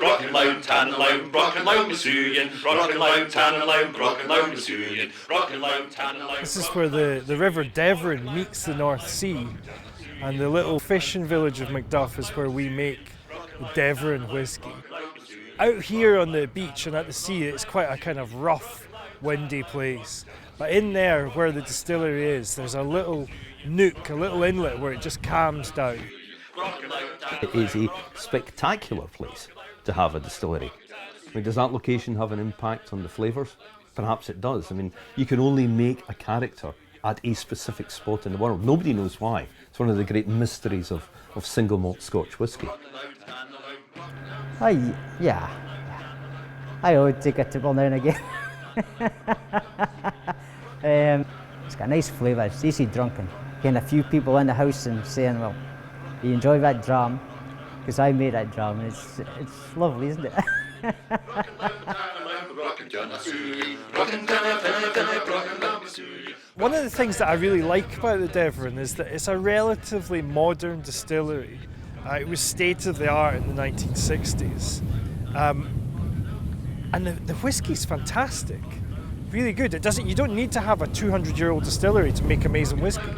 Rockin' loud, tan loud, rockin' loud, Masuyan. Rockin' loud, tan loud, rockin' loud, Masuyan. Rockin' loud, tan loud. This is where the river Deveron meets the North Sea, and the little fishing village of Macduff is where we make the Deveron whiskey. Out here on the beach and at the sea, it's quite a kind of rough, windy place. But in there, where the distillery is, there's a little nook, a little inlet where it just calms down. It is a spectacular place to have a distillery. I mean, does that location have an impact on the flavours? Perhaps it does. I mean, you can only make a character at a specific spot in the world. Nobody knows why. It's one of the great mysteries of single malt Scotch whisky. Yeah. I would take a tipple now and again. It's got a nice flavour, it's easy drinking. Getting a few people in the house and saying, well, you enjoy that dram? Because I made that dram, and it's lovely, isn't it? One of the things that I really like about the Deveron is that it's a relatively modern distillery. It was state of the art in the 1960s. And the whiskey's fantastic, really good. You don't need to have a 200-year-old distillery to make amazing whiskey.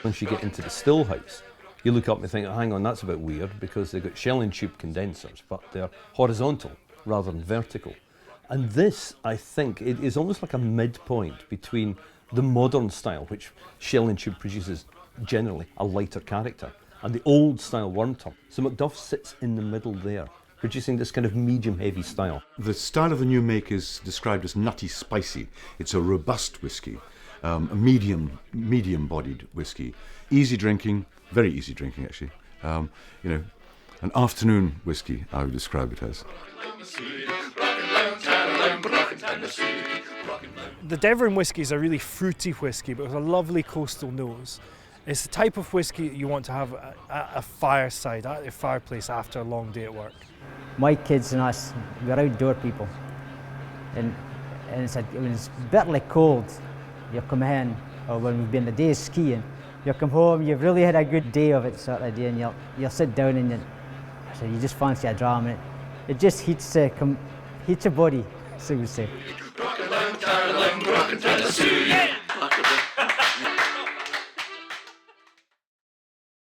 Once you get into the still house, you look up and think, oh, hang on, that's a bit weird, because they've got shell and tube condensers, but they're horizontal rather than vertical. And this, I think, it is almost like a midpoint between the modern style, which shell and tube produces generally a lighter character, and the old style worm top. So Macduff sits in the middle there, producing this kind of medium-heavy style. The style of the new make is described as nutty spicy. It's a robust whiskey, a medium-bodied whiskey. Easy drinking, very easy drinking actually. An afternoon whiskey, I would describe it as. The Deveron whiskey is a really fruity whiskey, but with a lovely coastal nose. It's the type of whiskey you want to have at a fireside, at your fireplace after a long day at work. My kids and us, we're outdoor people. And when it's bitterly cold, you come in, or when we've been a day skiing, you come home, you've really had a good day of it sort of day, and you'll sit down and you just fancy a dram, and it just heats your body, so we say.